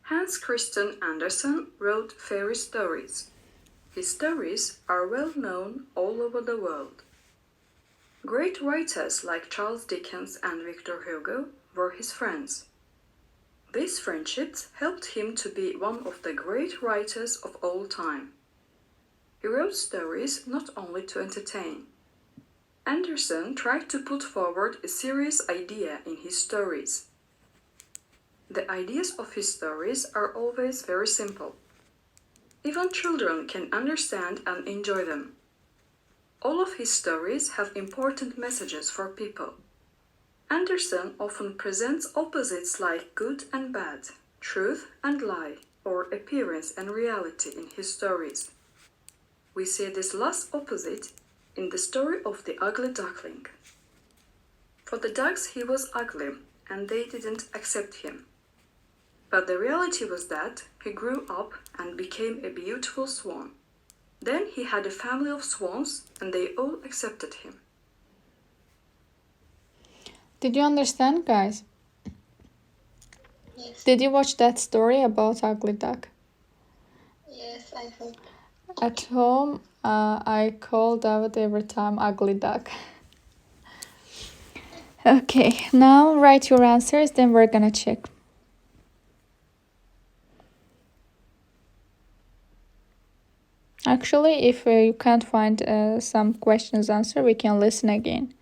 Hans Christian Andersen wrote fairy stories. His stories are well known all over the world. Great writers like Charles Dickens and Victor Hugo were his friends. These friendships helped him to be one of the great writers of all time. He wrote stories not only to entertain. Andersen tried to put forward a serious idea in his stories. The ideas of his stories are always very simple. Even children can understand and enjoy them. All of his stories have important messages for people. Andersen often presents opposites like good and bad, truth and lie, or appearance and reality in his stories. We see this last opposite in the story of the ugly duckling. For the ducks he was ugly and they didn't accept him. But the reality was that he grew up and became a beautiful swan. Then he had a family of swans and they all accepted him. Did you understand, guys? Yes. Did you watch that story about Ugly Duck? Yes, I hope. At home, I call David every time Ugly Duck. Okay, now write your answers, then we're gonna check. Actually, if you can't find some questions answer, we can listen again.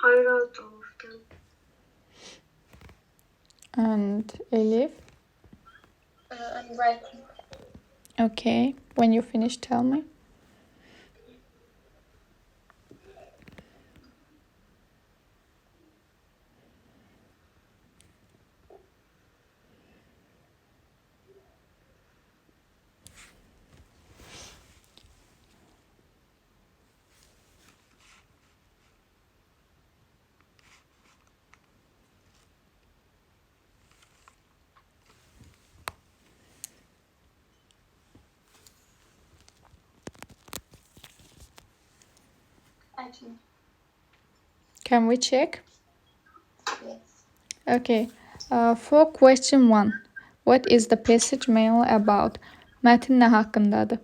I wrote all of them. And Elif? I'm writing. Okay, when you finish, tell me. Actually, Can we check? yes. Okay, for question 1. What is the passage mainly about? Metin ne hakkındadır?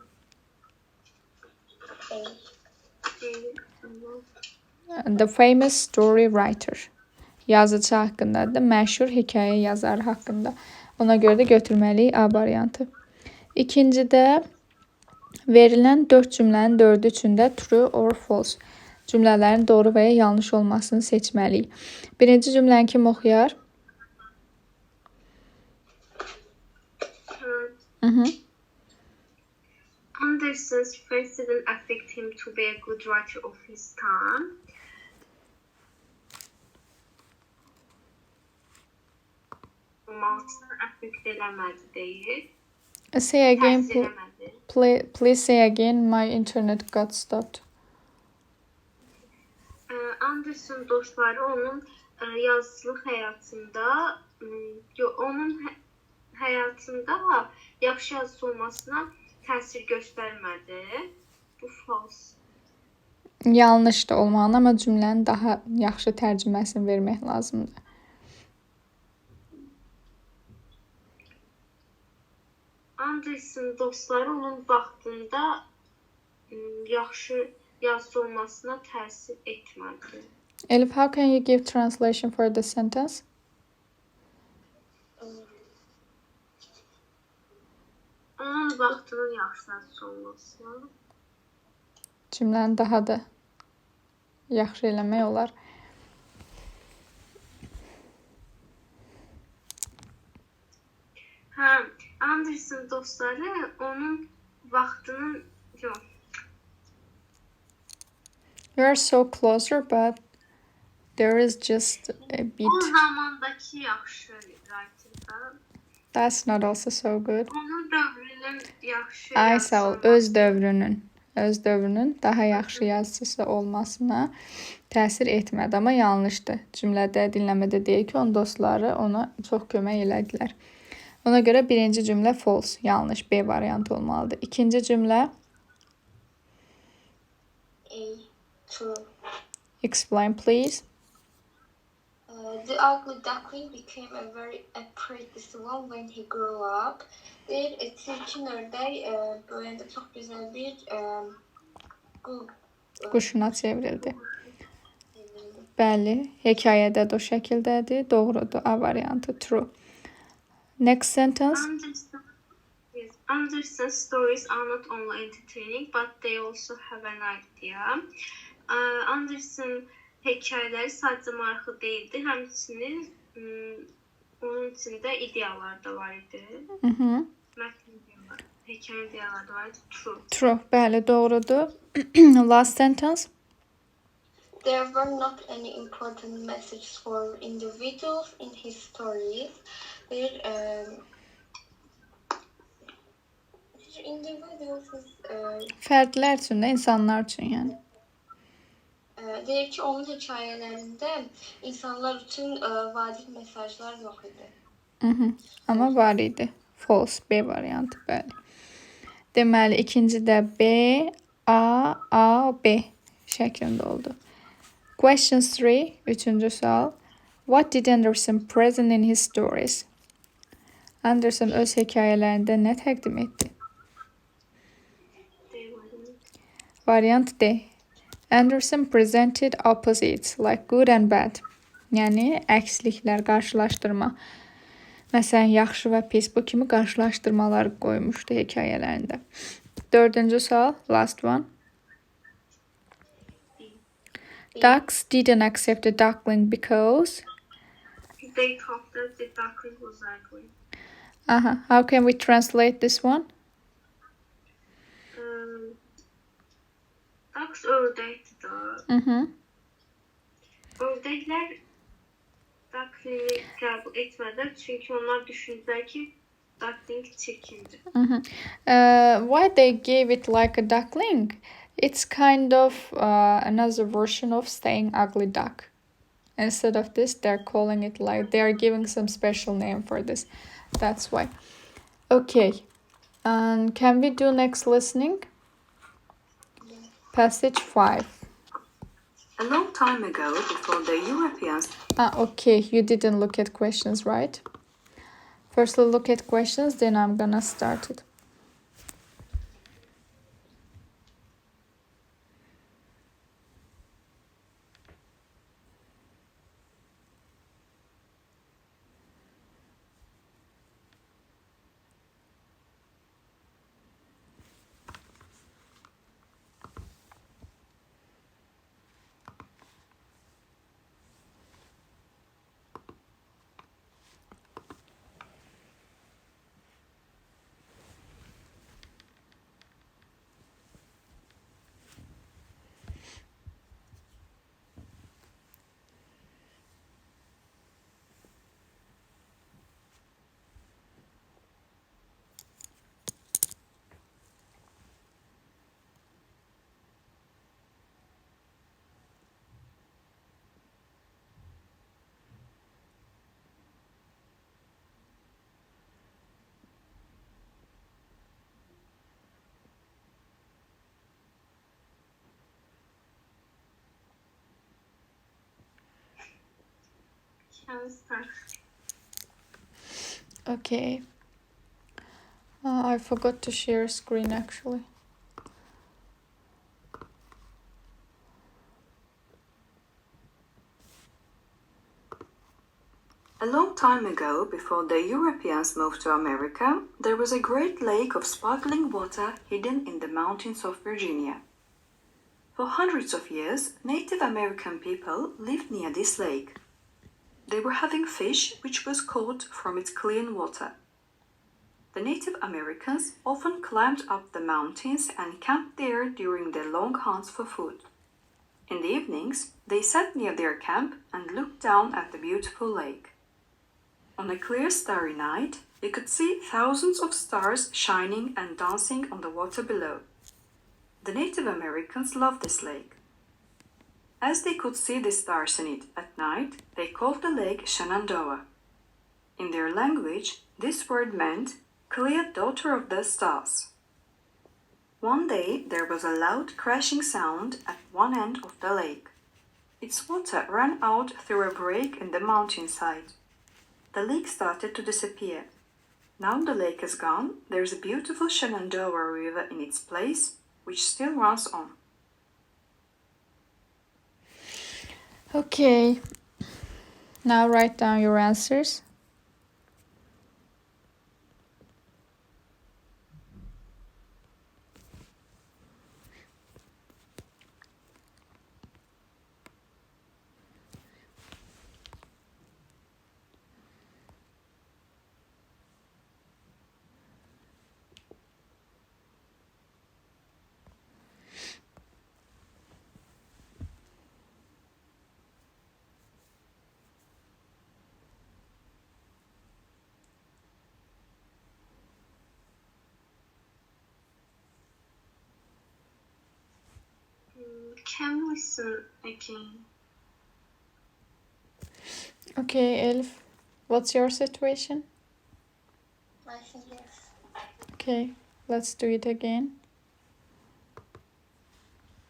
The famous story writer. Yazıcı hakkındadır. Məşhur hekayə yazarı haqqında. Ona görə də götürməliyik A variantı. İkincidə verilən 4 cümlənin 4-ü üçündə true or false cümlələrin doğru və ya yanlış olmasını seçməliyik. Birinci cümləni kim oxuyar? Andersen's friends didn't affect him to be a good writer of his time. Olmasını affect eləmədi deyir. Say again, Təsir eləmədi. please say again. My internet got stopped. Andersen dostları onun yazıçılıq həyatında yaxşı yazıcı olmasına təsir göstərmədi. Bu false. Yanlış da olmalı, amma cümlənin daha yaxşı tərcüməsini vermək lazımdır. Andersen dostları onun vaxtında yaxşı yazıcı olmasına təsir etmədi. Elif, how can you give translation for the sentence? Onun vaxtının yaxşı yazıcı olmasına. Cümləni daha da yaxşı eləmək olar. Andersen dostları onun vaxtının You are so closer, but there is just a bit. O zamandakı yaxşı writer'dan. That's not also so good. Onun dövrünün yaxşı Ay sağ ol. Öz dövrünün daha yaxşı yazıcısı olmasına təsir etmədi, amma yanlışdır. Cümlədə, dinləmədə deyir ki, onun dostları ona çox kömək elədilər. Ona göre birinci cümle false, yanlış, B variantı olmalıdır. İkinci cümle A. True. explain please. The ugly duckling became a very pretty swan when he grew up. Bir çirkin ördek böylece çok güzel bir Quşuna çevrildi. Bəli, hekayədə də o şəkildədir. Doğrudur, A variantı true. Next sentence. Anderson's stories are not only entertaining but they also have an idea. Anderson hekayeleri sadece maraqlı değildi, həmçinin onun içinde ideyalar da var idi. Hekaye ideyalar da var idi. True. True, bəli, doğrudur. Last sentence. There were not any important messages for individuals in his stories. Bir individuals Fərdlər üçün də, insanlar üçün yəni. Deyir ki, onun hikayelerinde insanlar için vacib mesajlar yok idi. Amma var idi. False, B variantı, bəli. Deməli, ikinci də B, A, B şəklində oldu. Question 3, üçüncü sual. What did Anderson present in his stories? Anderson öz hekayələrində nə təqdim etdi? Variant D. Anderson presented opposites like good and bad. Yəni əksliklər, qarşılaşdırma. Məsələn, yaxşı və pis, bu kimi qarşılaşdırmalar qoymuşdu hekayələrində. Dördüncü sual, last one. Ducks didn't accept the duckling because... They thought that the duckling was ugly. How can we translate this one? Ducks ördekti da. Ördekler duckling'i kabul etmediler çünkü onlar düşündüler ki duckling çirkindi. Why they gave it like a duckling? It's kind of another version of saying ugly duck. Instead of this, they're calling it like, they're giving some special name for this. That's why. Okay. And can we do next listening? Passage 5. A long time ago, before the Europeans... Okay, you didn't look at questions, right? Firstly, look at questions, then I'm gonna start it. Okay. I forgot to share screen actually. A long time ago, before the Europeans moved to America, there was a great lake of sparkling water hidden in the mountains of Virginia. For hundreds of years, Native American people lived near this lake. They were having fish which was caught from its clean water. The Native Americans often climbed up the mountains and camped there during their long hunts for food. In the evenings, they sat near their camp and looked down at the beautiful lake. On a clear starry night, they could see thousands of stars shining and dancing on the water below. The Native Americans loved this lake. As they could see the stars in it at night, they called the lake Shenandoah. In their language, This word meant Clea, daughter of the stars. One day there was a loud crashing sound at one end of the lake. Its water ran out through a break in the mountainside. The lake started to disappear. Now the lake is gone, there's a beautiful Shenandoah River in its place, which still runs on. Okay. Now write down your answers. Can we listen again? Okay, Elif. What's your situation? I think yes. Okay, let's do it again.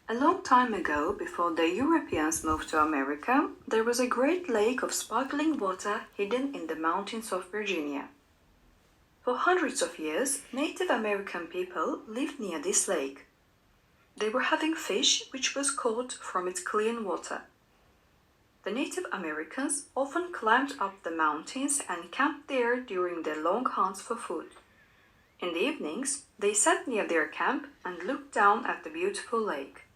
A long time ago, before the Europeans moved to America, there was a great lake of sparkling water hidden in the mountains of Virginia. For hundreds of years, Native American people lived near this lake. They were having fish which was caught from its clean water. The Native Americans often climbed up the mountains and camped there during their long hunts for food. In the evenings, they sat near their camp and looked down at the beautiful lake.